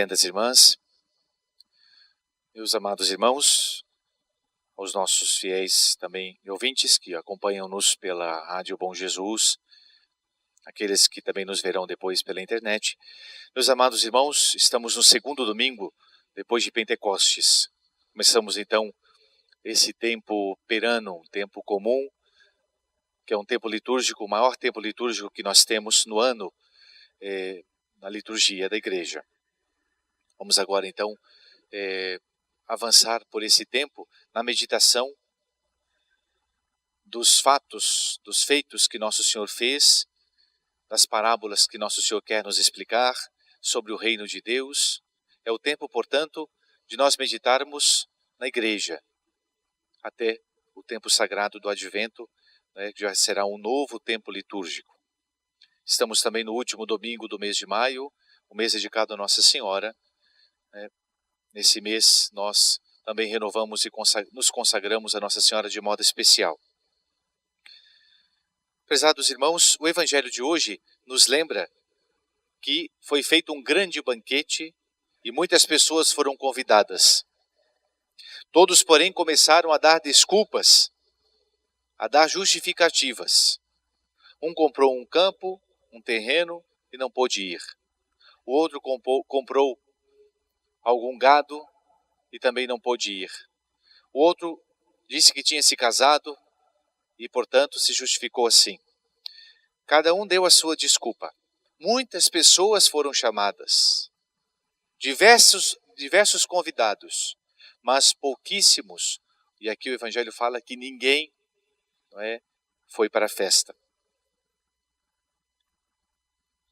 reverendas irmãs, meus amados irmãos, aos nossos fiéis também ouvintes que acompanham-nos pela Rádio Bom Jesus, aqueles que também nos verão depois pela internet. Meus amados irmãos, estamos no segundo domingo depois de Pentecostes. Começamos então esse tempo perano, um tempo comum, que é um tempo litúrgico, o maior tempo litúrgico que nós temos no ano, na liturgia da igreja. Vamos agora então avançar por esse tempo na meditação dos fatos, dos feitos que Nosso Senhor fez, das parábolas que Nosso Senhor quer nos explicar sobre o reino de Deus. É o tempo, portanto, de nós meditarmos na igreja, até o tempo sagrado do Advento, que já será um novo tempo litúrgico. Estamos também no último domingo do mês de maio, o mês dedicado a Nossa Senhora. Nesse mês nós também renovamos e nos consagramos a Nossa Senhora de modo especial. Prezados irmãos, o Evangelho de hoje nos lembra que foi feito um grande banquete e muitas pessoas foram convidadas. Todos, porém, começaram a dar desculpas, a dar justificativas. Um comprou um campo, um terreno e não pôde ir. O outro comprou algum gado e também não pôde ir. O outro disse que tinha se casado e, portanto, se justificou assim. Cada um deu a sua desculpa. Muitas pessoas foram chamadas, diversos convidados, mas pouquíssimos, e aqui o Evangelho fala que ninguém foi para a festa.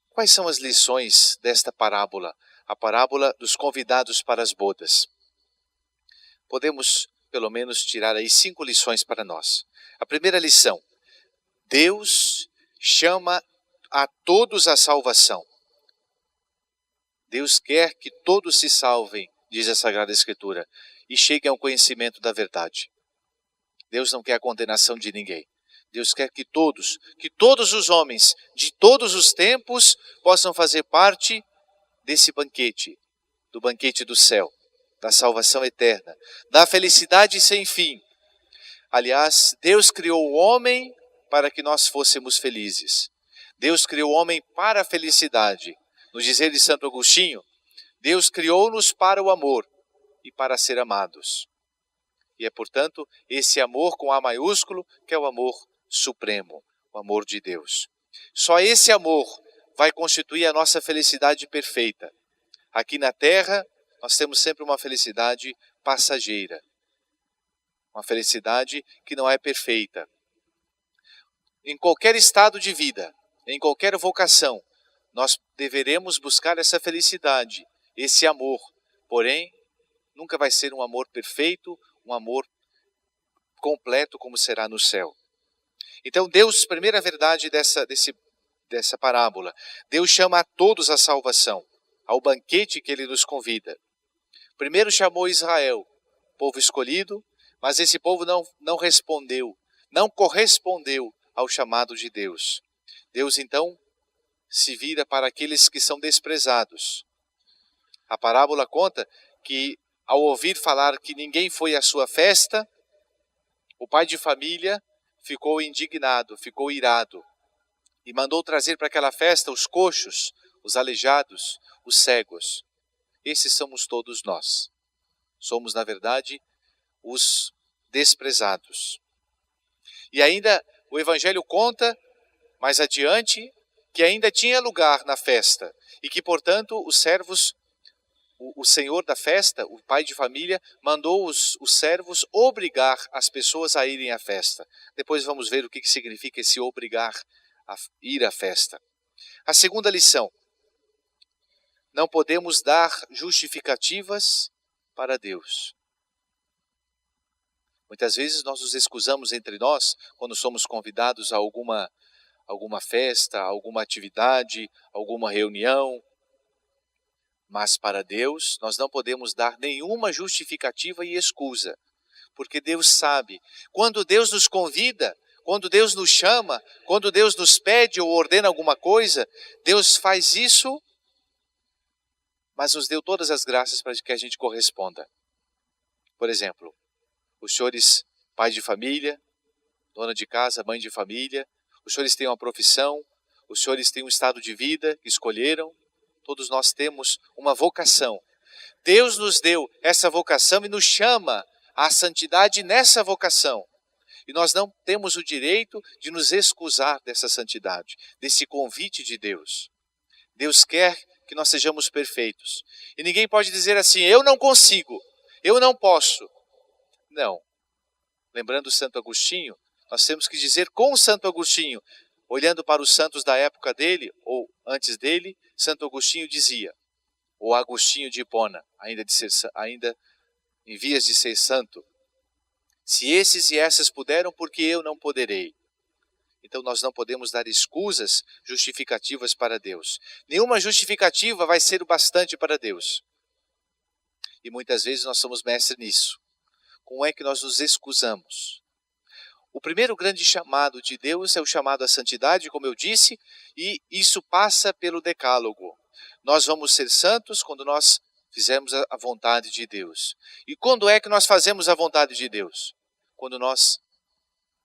Quais são as lições desta parábola? A parábola dos convidados para as bodas. Podemos, pelo menos, tirar aí 5 lições para nós. A primeira lição: Deus chama a todos à salvação. Deus quer que todos se salvem, diz a Sagrada Escritura, e cheguem ao conhecimento da verdade. Deus não quer a condenação de ninguém. Deus quer que todos os homens, de todos os tempos, possam fazer parte desse banquete, do banquete do céu, da salvação eterna, da felicidade sem fim. Aliás, Deus criou o homem para que nós fôssemos felizes. Deus criou o homem para a felicidade. No dizer de Santo Agostinho, Deus criou-nos para o amor e para ser amados. E é, portanto, esse amor com A maiúsculo que é o amor supremo, o amor de Deus. Só esse amor vai constituir a nossa felicidade perfeita. Aqui na terra, nós temos sempre uma felicidade passageira, uma felicidade que não é perfeita. Em qualquer estado de vida, em qualquer vocação, nós deveremos buscar essa felicidade, esse amor. Porém, nunca vai ser um amor perfeito, um amor completo como será no céu. Então Deus, primeira verdade dessa parábola, Deus chama a todos à salvação, ao banquete que Ele nos convida. Primeiro chamou Israel, povo escolhido, mas esse povo não respondeu, não correspondeu ao chamado de Deus. Deus então se vira para aqueles que são desprezados. A parábola conta que, ao ouvir falar que ninguém foi à sua festa, o pai de família ficou indignado, ficou irado e mandou trazer para aquela festa os coxos, os aleijados, os cegos. Esses somos todos nós. Somos, na verdade, os desprezados. E ainda o Evangelho conta, mais adiante, que ainda tinha lugar na festa e que, portanto, os servos, o senhor da festa, o pai de família, mandou os servos obrigar as pessoas a irem à festa. Depois vamos ver o que significa esse obrigar a ir à festa. A segunda lição: não podemos dar justificativas para Deus. Muitas vezes nós nos excusamos entre nós quando somos convidados a alguma festa, alguma atividade, alguma reunião. Mas para Deus nós não podemos dar nenhuma justificativa e excusa, porque Deus sabe. Quando Deus nos convida, quando Deus nos chama, quando Deus nos pede ou ordena alguma coisa, Deus faz isso mas nos deu todas as graças para que a gente corresponda. Por exemplo, os senhores, pai de família, dona de casa, mãe de família, os senhores têm uma profissão, os senhores têm um estado de vida que escolheram, todos nós temos uma vocação. Deus nos deu essa vocação e nos chama à santidade nessa vocação. E nós não temos o direito de nos excusar dessa santidade, desse convite de Deus. Deus quer que nós sejamos perfeitos. E ninguém pode dizer assim, eu não consigo, eu não posso. Não. Lembrando Santo Agostinho, nós temos que dizer com Santo Agostinho, olhando para os santos da época dele, ou antes dele, Santo Agostinho dizia, ou Agostinho de Hipona, ainda em vias de ser santo, se esses e essas puderam, porque eu não poderei. Então nós não podemos dar escusas justificativas para Deus. Nenhuma justificativa vai ser o bastante para Deus. E muitas vezes nós somos mestres nisso. Como é que nós nos excusamos? O primeiro grande chamado de Deus é o chamado à santidade, como eu disse, e isso passa pelo decálogo. Nós vamos ser santos quando nós fizermos a vontade de Deus. E quando é que nós fazemos a vontade de Deus? Quando nós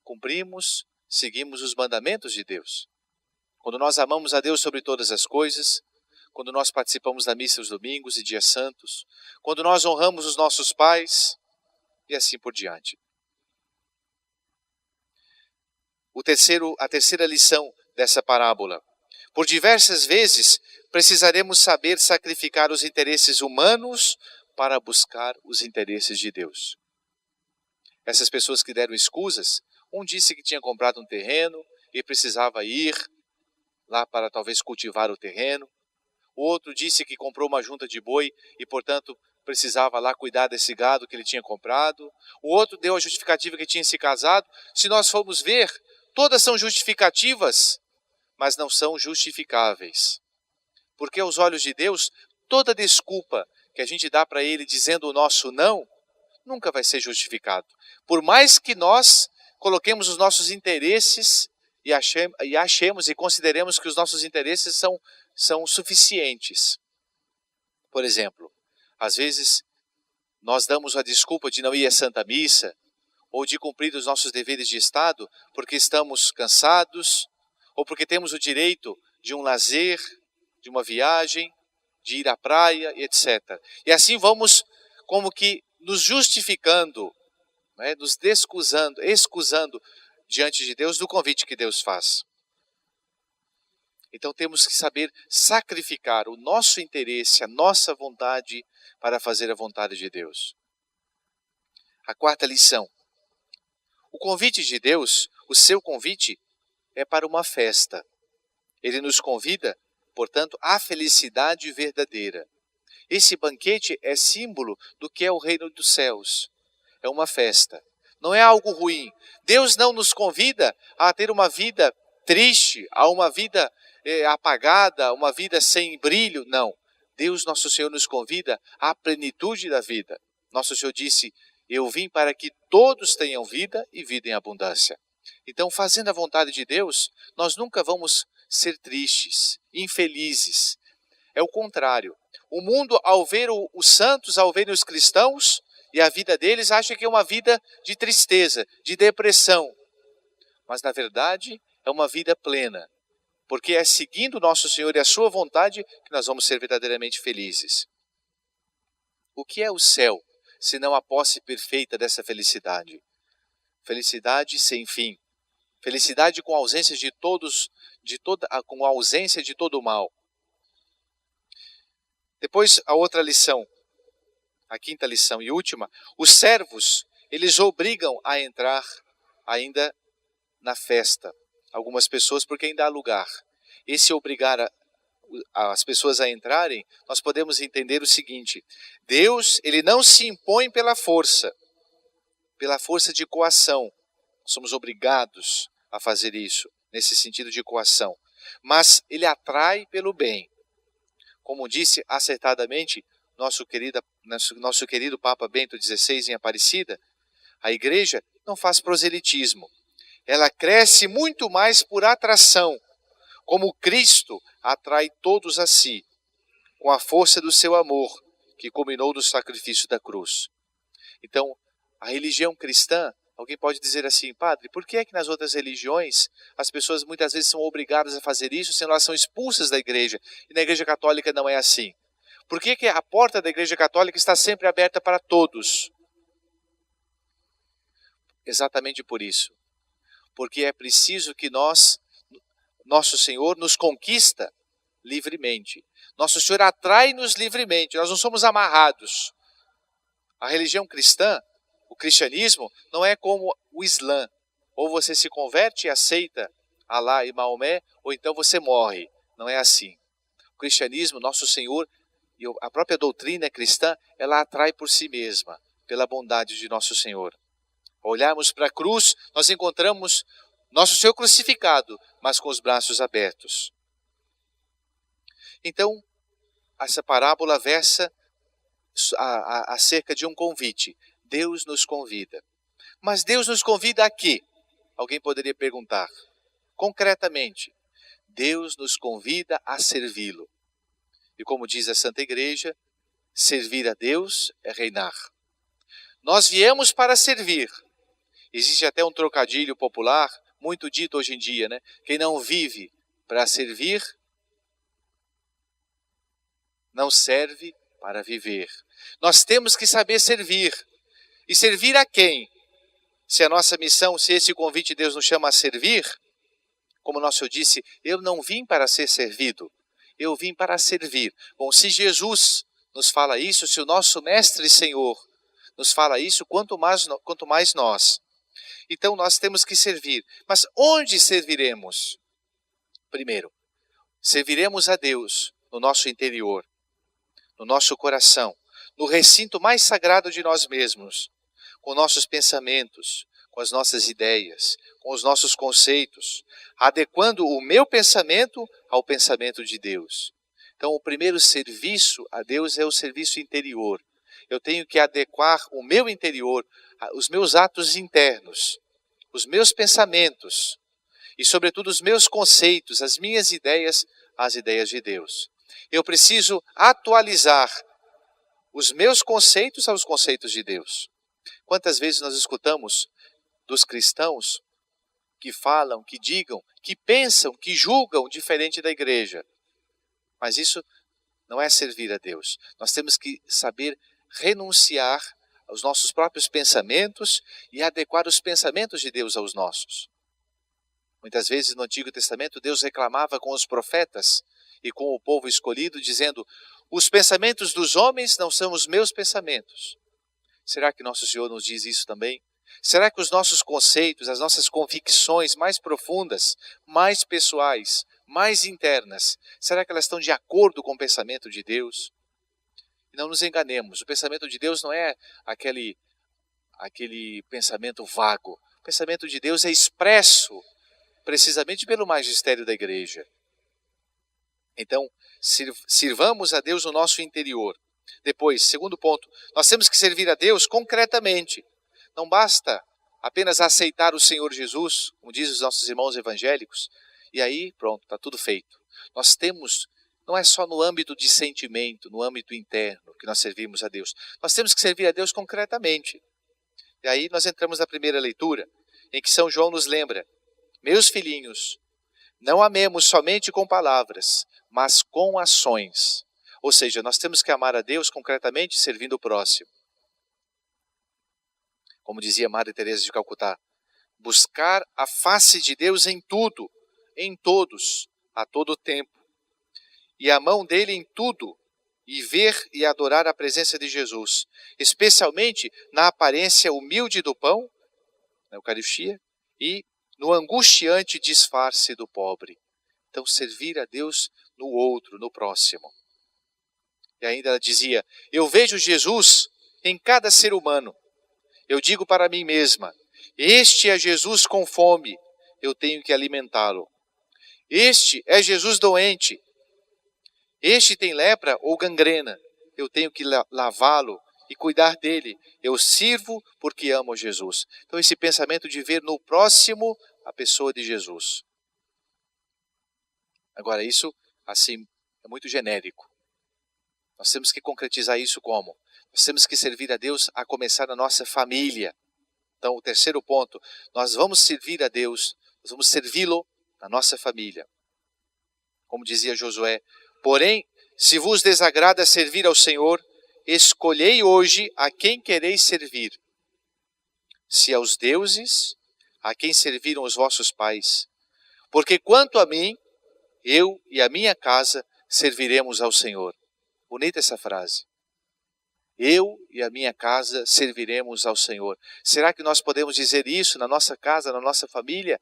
cumprimos, seguimos os mandamentos de Deus. Quando nós amamos a Deus sobre todas as coisas, quando nós participamos da missa aos domingos e dias santos, quando nós honramos os nossos pais, e assim por diante. A terceira lição dessa parábola. Por diversas vezes, precisaremos saber sacrificar os interesses humanos para buscar os interesses de Deus. Essas pessoas que deram escusas, um disse que tinha comprado um terreno e precisava ir lá para talvez cultivar o terreno. O outro disse que comprou uma junta de boi e, portanto, precisava lá cuidar desse gado que ele tinha comprado. O outro deu a justificativa que tinha se casado. Se nós formos ver, todas são justificativas, mas não são justificáveis. Porque aos olhos de Deus, toda desculpa que a gente dá para Ele dizendo o nosso não, nunca vai ser justificado. Por mais que nós coloquemos os nossos interesses e achemos e consideremos que os nossos interesses são suficientes. Por exemplo, às vezes nós damos a desculpa de não ir à Santa Missa ou de cumprir os nossos deveres de Estado porque estamos cansados ou porque temos o direito de um lazer, de uma viagem, de ir à praia, etc. E assim vamos como que nos justificando, nos excusando diante de Deus do convite que Deus faz. Então temos que saber sacrificar o nosso interesse, a nossa vontade para fazer a vontade de Deus. A quarta lição. O convite de Deus, o seu convite, é para uma festa. Ele nos convida, portanto, à felicidade verdadeira. Esse banquete é símbolo do que é o reino dos céus. É uma festa. Não é algo ruim. Deus não nos convida a ter uma vida triste, a uma vida apagada, uma vida sem brilho. Não. Deus, nosso Senhor, nos convida à plenitude da vida. Nosso Senhor disse, eu vim para que todos tenham vida e vida em abundância. Então, fazendo a vontade de Deus, nós nunca vamos ser tristes, infelizes. É o contrário. O mundo, ao ver os santos, ao verem os cristãos e a vida deles, acha que é uma vida de tristeza, de depressão. Mas, na verdade, é uma vida plena. Porque é seguindo o nosso Senhor e a sua vontade que nós vamos ser verdadeiramente felizes. O que é o céu, senão a posse perfeita dessa felicidade? Felicidade sem fim. Felicidade com a ausência com a ausência de todo o mal. Depois, a outra lição, a quinta lição e última, os servos, eles obrigam a entrar ainda na festa. Algumas pessoas, porque ainda há lugar. Esse obrigar as pessoas a entrarem, nós podemos entender o seguinte, Deus, ele não se impõe pela força de coação. Somos obrigados a fazer isso, nesse sentido de coação. Mas ele atrai pelo bem. Como disse acertadamente nosso querido Papa Bento XVI em Aparecida, a igreja não faz proselitismo. Ela cresce muito mais por atração, como Cristo atrai todos a si. com a força do seu amor, que culminou no sacrifício da cruz. Então, a religião cristã, alguém pode dizer assim, padre, por que é que nas outras religiões as pessoas muitas vezes são obrigadas a fazer isso, sendo elas são expulsas da igreja, e na igreja católica não é assim? Por que que a porta da igreja católica está sempre aberta para todos? Exatamente por isso. Porque é preciso que nosso Senhor nos conquista livremente. Nosso Senhor atrai-nos livremente, nós não somos amarrados. A religião cristã, o cristianismo, não é como o Islã. Ou você se converte e aceita Alá e Maomé, ou então você morre. Não é assim. O cristianismo, nosso Senhor, e a própria doutrina cristã, ela atrai por si mesma, pela bondade de nosso Senhor. Ao olharmos para a cruz, nós encontramos nosso Senhor crucificado, mas com os braços abertos. Então, essa parábola versa acerca de um convite. Deus nos convida. Mas Deus nos convida a quê? Alguém poderia perguntar. Concretamente, Deus nos convida a servi-lo. E como diz a Santa Igreja, servir a Deus é reinar. Nós viemos para servir. Existe até um trocadilho popular, muito dito hoje em dia, né? Quem não vive para servir, não serve para viver. Nós temos que saber servir. E servir a quem? Se a nossa missão, se esse convite de Deus nos chama a servir, como o nosso Senhor disse, eu não vim para ser servido, eu vim para servir. Bom, se Jesus nos fala isso, se o nosso Mestre e Senhor nos fala isso, quanto mais nós. Então nós temos que servir. Mas onde serviremos? Primeiro, serviremos a Deus no nosso interior, no nosso coração, no recinto mais sagrado de nós mesmos, com nossos pensamentos, com as nossas ideias, com os nossos conceitos, adequando o meu pensamento ao pensamento de Deus. Então, o primeiro serviço a Deus é o serviço interior. Eu tenho que adequar o meu interior, os meus atos internos, os meus pensamentos e, sobretudo, os meus conceitos, as minhas ideias, às ideias de Deus. Eu preciso atualizar os meus conceitos aos conceitos de Deus. Quantas vezes nós escutamos dos cristãos que falam, que digam, que pensam, que julgam diferente da igreja. Mas isso não é servir a Deus. Nós temos que saber renunciar aos nossos próprios pensamentos e adequar os pensamentos de Deus aos nossos. Muitas vezes no Antigo Testamento Deus reclamava com os profetas e com o povo escolhido, dizendo: os pensamentos dos homens não são os meus pensamentos. Será que nosso Senhor nos diz isso também? Será que os nossos conceitos, as nossas convicções mais profundas, mais pessoais, mais internas, será que elas estão de acordo com o pensamento de Deus? E não nos enganemos, o pensamento de Deus não é aquele pensamento vago. O pensamento de Deus é expresso precisamente pelo magistério da igreja. Então, sirvamos a Deus no nosso interior. Depois, segundo ponto, nós temos que servir a Deus concretamente. Não basta apenas aceitar o Senhor Jesus, como dizem os nossos irmãos evangélicos, e aí pronto, está tudo feito. Nós temos, não é só no âmbito de sentimento, no âmbito interno que nós servimos a Deus. Nós temos que servir a Deus concretamente. E aí nós entramos na primeira leitura, em que São João nos lembra: meus filhinhos, não amemos somente com palavras, mas com ações. Ou seja, nós temos que amar a Deus concretamente servindo o próximo. Como dizia Madre Teresa de Calcutá, buscar a face de Deus em tudo, em todos, a todo tempo. E a mão dele em tudo, e ver e adorar a presença de Jesus, especialmente na aparência humilde do pão, na Eucaristia, e no angustiante disfarce do pobre. Então, servir a Deus no outro, no próximo. E ainda ela dizia: eu vejo Jesus em cada ser humano. Eu digo para mim mesma: este é Jesus com fome, eu tenho que alimentá-lo. Este é Jesus doente. Este tem lepra ou gangrena, eu tenho que lavá-lo e cuidar dele. Eu sirvo porque amo Jesus. Então, esse pensamento de ver no próximo a pessoa de Jesus. Agora, isso, assim, é muito genérico. Nós temos que concretizar isso como? Nós temos que servir a Deus a começar na nossa família. Então, o terceiro ponto, nós vamos servir a Deus, nós vamos servi-lo na nossa família. Como dizia Josué, porém, se vos desagrada servir ao Senhor, escolhei hoje a quem quereis servir. Se aos deuses, a quem serviram os vossos pais. Porque quanto a mim, eu e a minha casa serviremos ao Senhor. Bonita essa frase. Eu e a minha casa serviremos ao Senhor. Será que nós podemos dizer isso na nossa casa, na nossa família?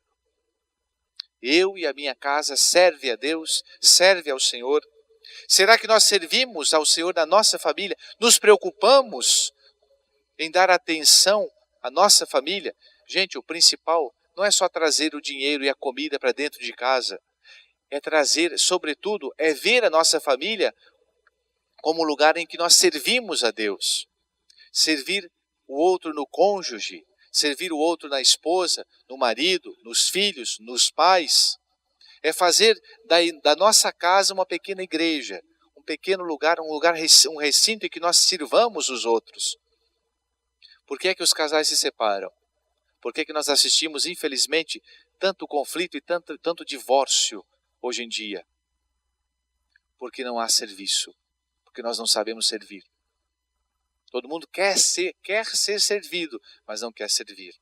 Eu e a minha casa serve a Deus, serve ao Senhor. Será que nós servimos ao Senhor na nossa família? Nos preocupamos em dar atenção à nossa família? Gente, o principal não é só trazer o dinheiro e a comida para dentro de casa. É trazer, sobretudo, é ver a nossa família como lugar em que nós servimos a Deus. Servir o outro no cônjuge, servir o outro na esposa, no marido, nos filhos, nos pais. É fazer da nossa casa uma pequena igreja, um pequeno lugar, um recinto em que nós sirvamos os outros. Por que é que os casais se separam? Por que é que nós assistimos, infelizmente, tanto conflito e tanto divórcio hoje em dia? Porque não há serviço, porque nós não sabemos servir. Todo mundo quer ser servido, mas não quer servir.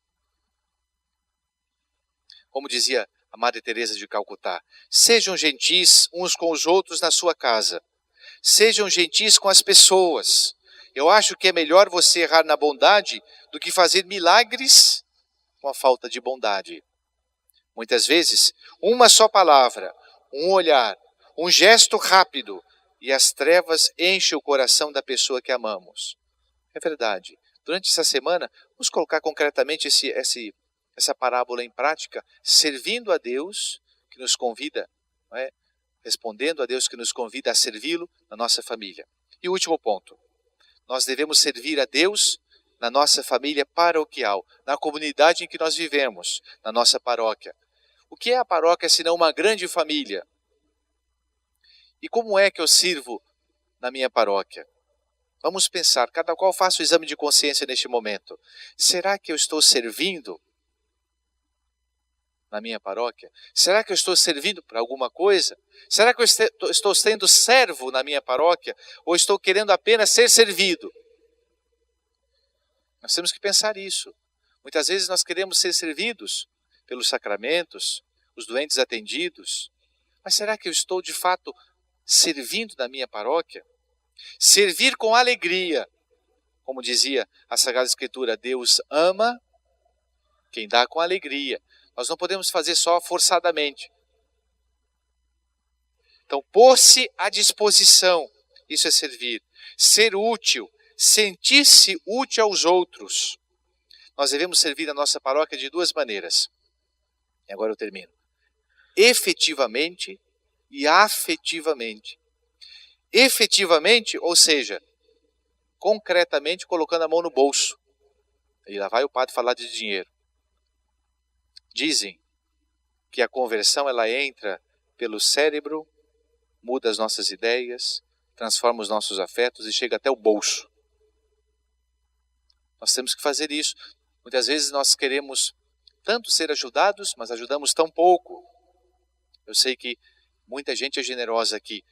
Como dizia a Madre Teresa de Calcutá, sejam gentis uns com os outros na sua casa. Sejam gentis com as pessoas. Eu acho que é melhor você errar na bondade do que fazer milagres com a falta de bondade. Muitas vezes, uma só palavra, um olhar, um gesto rápido e as trevas enchem o coração da pessoa que amamos. É verdade. Durante essa semana, vamos colocar concretamente essa parábola em prática, servindo a Deus que nos convida, não é? Respondendo a Deus que nos convida a servi-lo na nossa família. E o último ponto, nós devemos servir a Deus na nossa família paroquial, na comunidade em que nós vivemos, na nossa paróquia. O que é a paróquia senão uma grande família? E como é que eu sirvo na minha paróquia? Vamos pensar, cada qual faça o exame de consciência neste momento. Será que eu estou servindo na minha paróquia? Será que eu estou servindo para alguma coisa? Será que eu estou sendo servo na minha paróquia? Ou estou querendo apenas ser servido? Nós temos que pensar isso. Muitas vezes nós queremos ser servidos pelos sacramentos, os doentes atendidos. Mas será que eu estou de fato servindo na minha paróquia? Servir com alegria. Como dizia a Sagrada Escritura, Deus ama quem dá com alegria. Nós não podemos fazer só forçadamente. Então, pôr-se à disposição, isso é servir. Ser útil, sentir-se útil aos outros. Nós devemos servir a nossa paróquia de duas maneiras. E agora eu termino. Efetivamente e afetivamente. Efetivamente, ou seja, concretamente colocando a mão no bolso. E lá vai o padre falar de dinheiro. Dizem que a conversão ela entra pelo cérebro, muda as nossas ideias, transforma os nossos afetos e chega até o bolso. Nós temos que fazer isso. Muitas vezes nós queremos tanto ser ajudados, mas ajudamos tão pouco. Eu sei que muita gente é generosa aqui,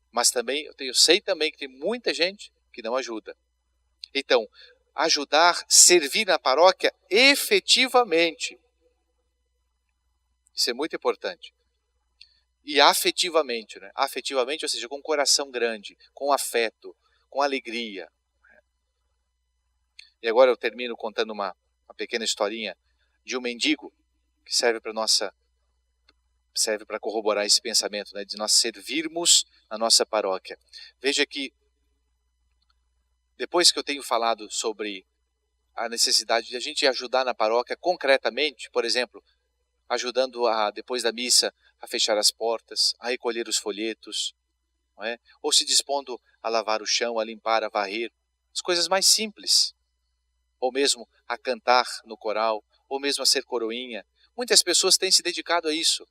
mas também eu sei também que tem muita gente que não ajuda. Então, ajudar, servir na paróquia efetivamente. Isso é muito importante. E afetivamente, né? Afetivamente, ou seja, com um coração grande, com afeto, com alegria. E agora eu termino contando uma pequena historinha de um mendigo que serve para corroborar esse pensamento, né, de nós servirmos na nossa paróquia. Veja que, depois que eu tenho falado sobre a necessidade de a gente ajudar na paróquia concretamente, por exemplo, ajudando depois da missa a fechar as portas, a recolher os folhetos, não é? Ou se dispondo a lavar o chão, a limpar, a varrer, as coisas mais simples, ou mesmo a cantar no coral, ou mesmo a ser coroinha. Muitas pessoas têm se dedicado a isso,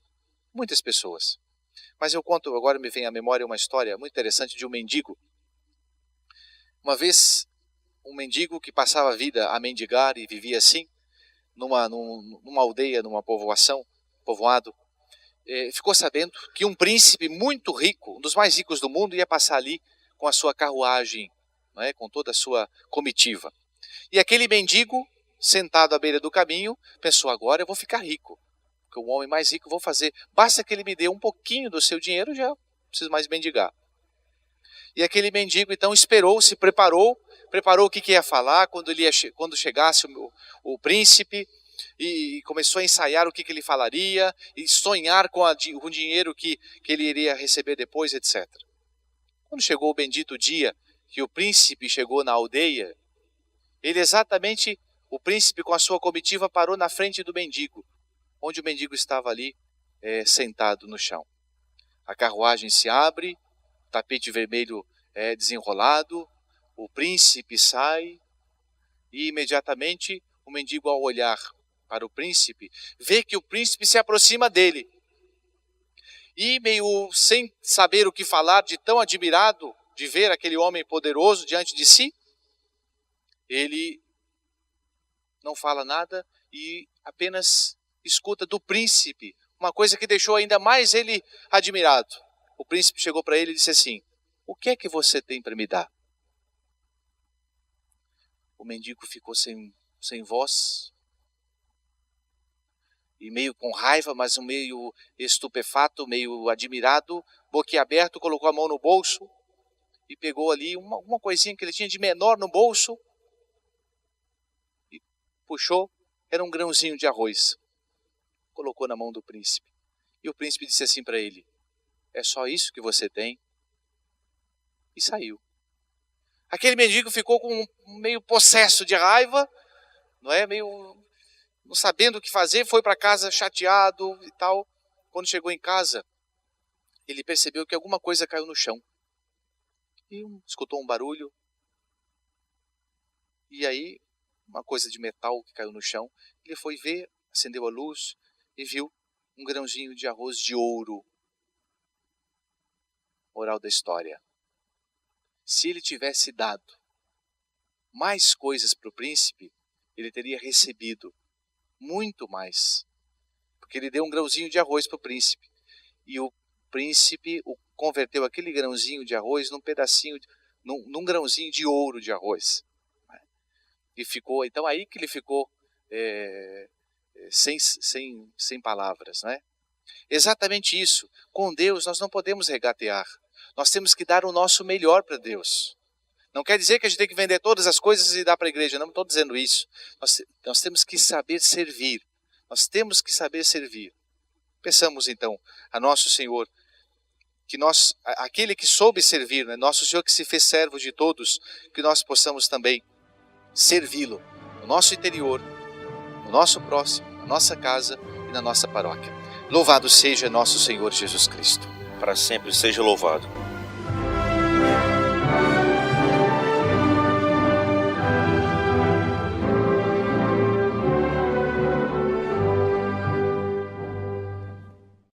muitas pessoas. Mas agora me vem à memória uma história muito interessante de um mendigo Uma vez, um mendigo que passava a vida a mendigar e vivia assim, numa aldeia, numa povoado, ficou sabendo que um príncipe muito rico, um dos mais ricos do mundo, ia passar ali com a sua carruagem, não é? Com toda a sua comitiva. E aquele mendigo, sentado à beira do caminho, pensou: agora eu vou ficar rico, porque o homem mais rico vou fazer. Basta que ele me dê um pouquinho do seu dinheiro, já não preciso mais mendigar. E aquele mendigo então esperou, se preparou o que ia falar quando chegasse o príncipe, e começou a ensaiar o que ele falaria, e sonhar com o dinheiro que ele iria receber depois, etc. Quando chegou o bendito dia que o príncipe chegou na aldeia, o príncipe com a sua comitiva parou na frente do mendigo, onde o mendigo estava ali sentado no chão. A carruagem se abre, o tapete vermelho é desenrolado, o príncipe sai e imediatamente o mendigo, ao olhar para o príncipe, vê que o príncipe se aproxima dele. E meio sem saber o que falar, de tão admirado de ver aquele homem poderoso diante de si, ele não fala nada e apenas escuta do príncipe uma coisa que deixou ainda mais ele admirado. O príncipe chegou para ele e disse assim: o que é que você tem para me dar? O mendigo ficou sem voz, e meio com raiva, mas meio estupefato, meio admirado, boquiaberto, colocou a mão no bolso e pegou ali uma coisinha que ele tinha de menor no bolso e puxou. Era um grãozinho de arroz. Colocou na mão do príncipe. E o príncipe disse assim para ele: é só isso que você tem? E saiu. Aquele mendigo ficou com meio possesso de raiva, não sabendo o que fazer, foi para casa chateado e tal. Quando chegou em casa, ele percebeu que alguma coisa caiu no chão. E escutou um barulho. E aí, uma coisa de metal que caiu no chão. Ele foi ver, acendeu a luz e viu um grãozinho de arroz de ouro. Moral da história: se ele tivesse dado mais coisas para o príncipe, ele teria recebido muito mais. Porque ele deu um grãozinho de arroz para o príncipe. E o príncipe converteu aquele grãozinho de arroz num grãozinho de ouro de arroz. E ficou, então aí que ele ficou sem palavras, né? Exatamente isso. Com Deus nós não podemos regatear. Nós temos que dar o nosso melhor para Deus. Não quer dizer que a gente tem que vender todas as coisas e dar para a igreja. Não estou dizendo isso. Nós temos que saber servir. Nós temos que saber servir. Peçamos então a nosso Senhor, que aquele que soube servir, né? Nosso Senhor que se fez servo de todos, que nós possamos também servi-lo no nosso interior, no nosso próximo, na nossa casa e na nossa paróquia. Louvado seja nosso Senhor Jesus Cristo. Para sempre seja louvado.